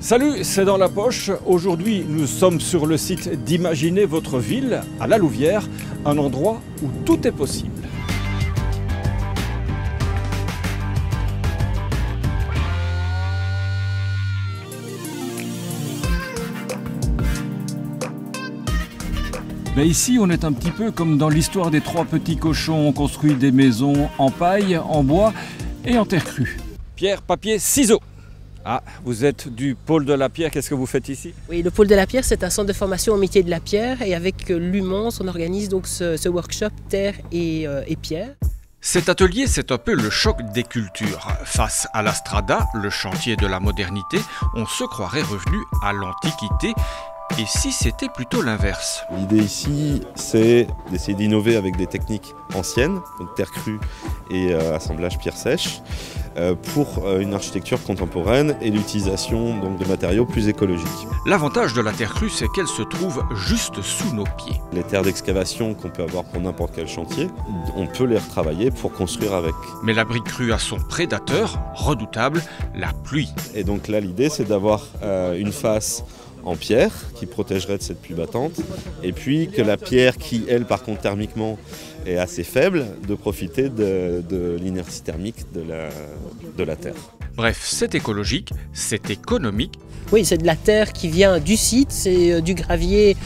Salut, c'est dans la poche. Aujourd'hui, nous sommes sur le site d'Imaginez votre ville, à La Louvière, un endroit où tout est possible. Mais ici, on est un petit peu comme dans l'histoire des trois petits cochons. On construit des maisons en paille, en bois et en terre crue. Pierre, papier, ciseaux. Ah, vous êtes du pôle de la pierre, qu'est-ce que vous faites ici? Oui, le pôle de la pierre, c'est un centre de formation au métier de la pierre et avec l'UMONS, on organise donc ce workshop terre et pierre. Cet atelier, c'est un peu le choc des cultures. Face à la strada, le chantier de la modernité, on se croirait revenu à l'Antiquité. Et si c'était plutôt l'inverse? L'idée ici, c'est d'essayer d'innover avec des techniques anciennes, donc terre crue et assemblage pierre sèche, pour une architecture contemporaine et l'utilisation donc de matériaux plus écologiques. L'avantage de la terre crue, c'est qu'elle se trouve juste sous nos pieds. Les terres d'excavation qu'on peut avoir pour n'importe quel chantier, on peut les retravailler pour construire avec. Mais la brique crue a son prédateur, redoutable, la pluie. Et donc là, l'idée, c'est d'avoir une face en pierre qui protégerait de cette pluie battante, et puis que la pierre qui, elle, par contre, thermiquement est assez faible, de profiter de l'inertie thermique de la terre. Bref, c'est écologique, c'est économique. Oui, c'est de la terre qui vient du site, c'est du gravier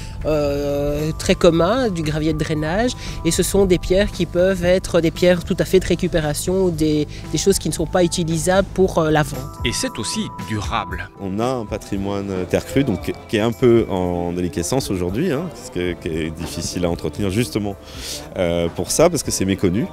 très commun, du gravier de drainage, et ce sont des pierres qui peuvent être des pierres tout à fait de récupération, ou des choses qui ne sont pas utilisables pour la vente. Et c'est aussi durable. On a un patrimoine terre crue donc, qui est un peu en déliquescence aujourd'hui, hein, qui est difficile à entretenir justement pour ça, parce que c'est méconnu,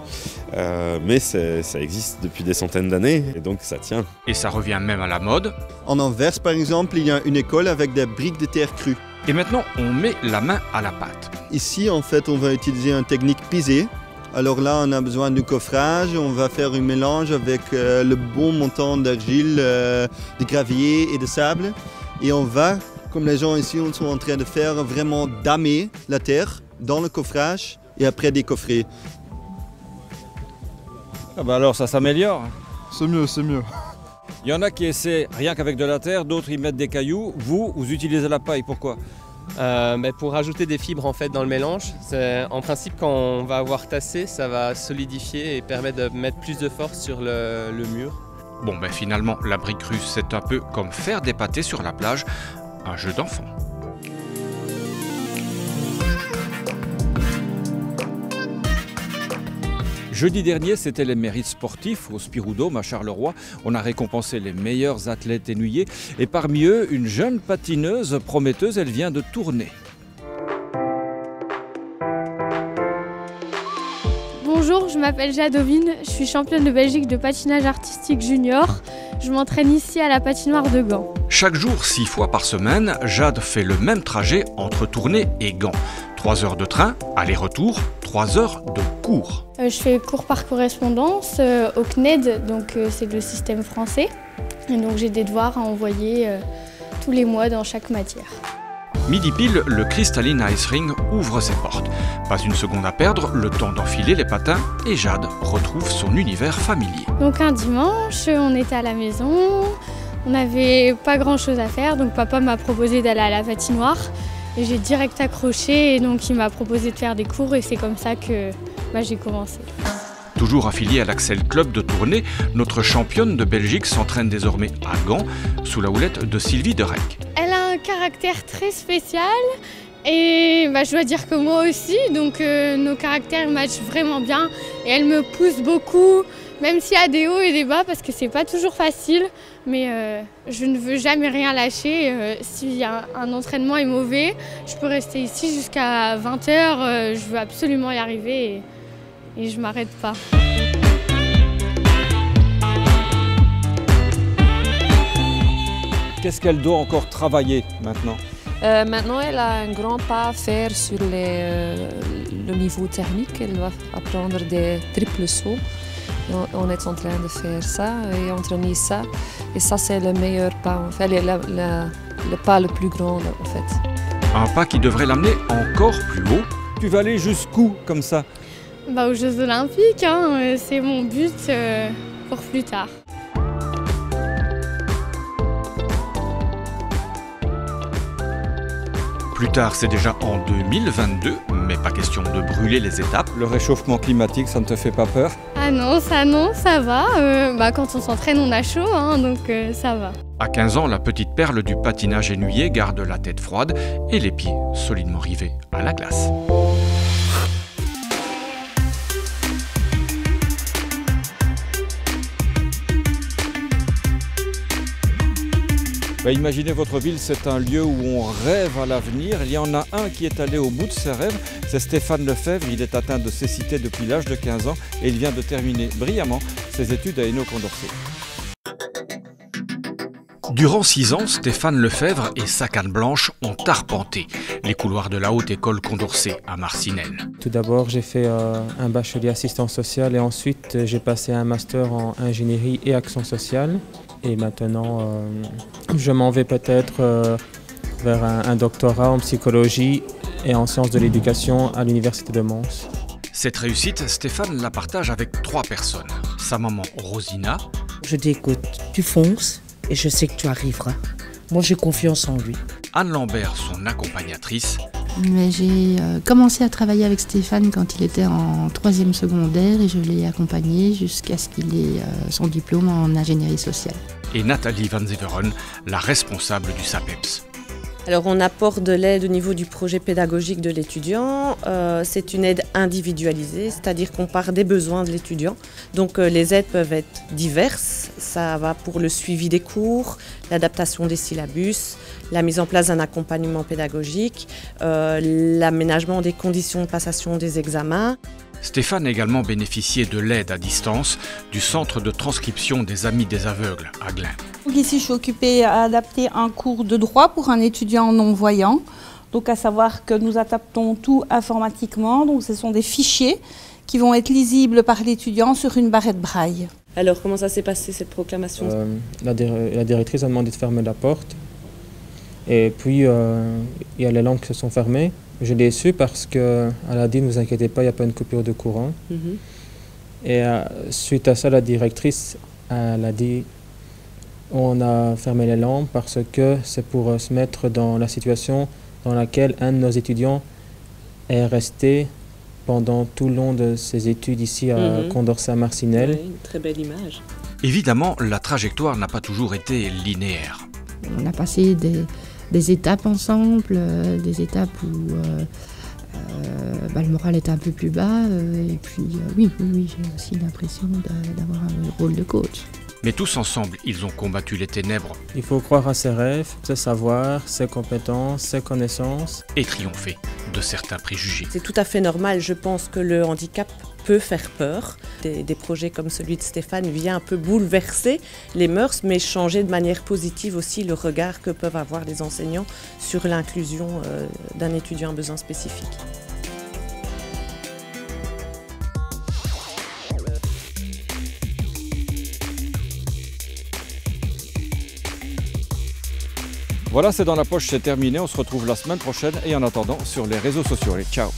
mais ça existe depuis des centaines d'années, et donc ça tient. Et ça revient même à la mode. En Anvers, par exemple, il y a une école avec des briques de terre crue. Et maintenant, on met la main à la pâte. Ici, en fait, on va utiliser une technique pisée. Alors là, on a besoin de coffrage. On va faire un mélange avec le bon montant d'argile, de gravier et de sable. Et on va, comme les gens ici sont en train de faire, vraiment damer la terre dans le coffrage et après décoffrer. Ah bah alors, ça s'améliore. C'est mieux, c'est mieux. Il y en a qui essaient rien qu'avec de la terre, d'autres y mettent des cailloux. Vous utilisez la paille, pourquoi? Pour rajouter des fibres en fait dans le mélange. En principe, quand on va avoir tassé, ça va solidifier et permettre de mettre plus de force sur le mur. Bon, finalement, la brique crue, c'est un peu comme faire des pâtés sur la plage, un jeu d'enfant. Jeudi dernier, c'était les mérites sportifs au Spirou-Dôme à Charleroi. On a récompensé les meilleurs athlètes énuyés. Et parmi eux, une jeune patineuse prometteuse, elle vient de Tournai. Bonjour, je m'appelle Jadovine, je suis championne de Belgique de patinage artistique junior. Je m'entraîne ici à la patinoire de Gand. Chaque jour, 6 fois par semaine, Jade fait le même trajet entre Tournai et Gand. 3 heures de train, aller-retour, 3 heures de cours. Je fais cours par correspondance au CNED, donc c'est le système français. Et donc j'ai des devoirs à envoyer tous les mois dans chaque matière. Midi pile, le Crystalline Ice Ring ouvre ses portes. Pas une seconde à perdre, le temps d'enfiler les patins et Jade retrouve son univers familier. Donc un dimanche, on était à la maison, on n'avait pas grand chose à faire, donc papa m'a proposé d'aller à la patinoire. Et j'ai direct accroché et donc il m'a proposé de faire des cours et c'est comme ça que j'ai commencé. Toujours affiliée à l'Axel Club de Tournai, notre championne de Belgique s'entraîne désormais à Gand sous la houlette de Sylvie Derek. Elle a un caractère très spécial et je dois dire que moi aussi, donc nos caractères matchent vraiment bien et elle me pousse beaucoup, même s'il y a des hauts et des bas parce que c'est pas toujours facile, mais je ne veux jamais rien lâcher. Si un entraînement est mauvais, je peux rester ici jusqu'à 20 h, je veux absolument y arriver et je m'arrête pas. Qu'est-ce qu'elle doit encore travailler maintenant? Maintenant, elle a un grand pas à faire sur le niveau thermique. Elle va apprendre des triples sauts. On est en train de faire ça et entraîner ça. Et ça, c'est le meilleur pas, en fait, le pas le plus grand, en fait. Un pas qui devrait l'amener encore plus haut. Tu vas aller jusqu'où comme ça? Aux Jeux Olympiques, hein, c'est mon but pour plus tard. Plus tard, c'est déjà en 2022, mais pas question de brûler les étapes. Le réchauffement climatique, ça ne te fait pas peur? Ah non, ça va. Quand on s'entraîne, on a chaud, donc ça va. À 15 ans, la petite perle du patinage ennuyé garde la tête froide et les pieds solidement rivés à la glace. Imaginez votre ville, c'est un lieu où on rêve à l'avenir. Il y en a un qui est allé au bout de ses rêves, c'est Stéphane Lefebvre. Il est atteint de cécité depuis l'âge de 15 ans et il vient de terminer brillamment ses études à Hainaut-Condorcet. Durant 6 ans, Stéphane Lefebvre et sa canne blanche ont arpenté les couloirs de la Haute École Condorcet à Marcinelle. Tout d'abord, j'ai fait un bachelier assistance sociale et ensuite j'ai passé un master en ingénierie et action sociale. Et maintenant, je m'en vais peut-être vers un doctorat en psychologie et en sciences de l'éducation à l'université de Mons. Cette réussite, Stéphane la partage avec 3 personnes. Sa maman Rosina. Je dis écoute, tu fonces et je sais que tu arriveras. Moi j'ai confiance en lui. Anne Lambert, son accompagnatrice. J'ai commencé à travailler avec Stéphane quand il était en 3e secondaire et je l'ai accompagné jusqu'à ce qu'il ait son diplôme en ingénierie sociale. Et Nathalie Van Zeveren, la responsable du SAPEPS. Alors on apporte de l'aide au niveau du projet pédagogique de l'étudiant. C'est une aide individualisée, c'est-à-dire qu'on part des besoins de l'étudiant. Donc les aides peuvent être diverses. Ça va pour le suivi des cours, l'adaptation des syllabus, la mise en place d'un accompagnement pédagogique, l'aménagement des conditions de passation des examens. Stéphane a également bénéficié de l'aide à distance du centre de transcription des Amis des aveugles à Glin. Ici, je suis occupée à adapter un cours de droit pour un étudiant non-voyant. Donc, à savoir que nous adaptons tout informatiquement. Donc, ce sont des fichiers qui vont être lisibles par l'étudiant sur une barrette braille. Alors, comment ça s'est passé cette proclamation? La directrice a demandé de fermer la porte. Et puis, il y a les lampes qui se sont fermées. Je l'ai su parce qu'elle a dit, ne vous inquiétez pas, il n'y a pas une coupure de courant. Et suite à ça, la directrice, elle a dit, on a fermé les lampes parce que c'est pour se mettre dans la situation dans laquelle un de nos étudiants est resté pendant tout le long de ses études ici à Condorcet à Marcinelle. Oui, une très belle image. Évidemment, la trajectoire n'a pas toujours été linéaire. On a passé des étapes ensemble, des étapes où le moral était un peu plus bas. Et puis oui, j'ai aussi l'impression d'avoir un rôle de coach. Mais tous ensemble, ils ont combattu les ténèbres. Il faut croire à ses rêves, ses savoirs, ses compétences, ses connaissances. Et triompher de certains préjugés. C'est tout à fait normal, je pense que le handicap peut faire peur. Des projets comme celui de Stéphane viennent un peu bouleverser les mœurs, mais changer de manière positive aussi le regard que peuvent avoir les enseignants sur l'inclusion d'un étudiant à besoins spécifiques. Voilà, c'est dans la poche, c'est terminé. On se retrouve la semaine prochaine et en attendant sur les réseaux sociaux. Allez, ciao!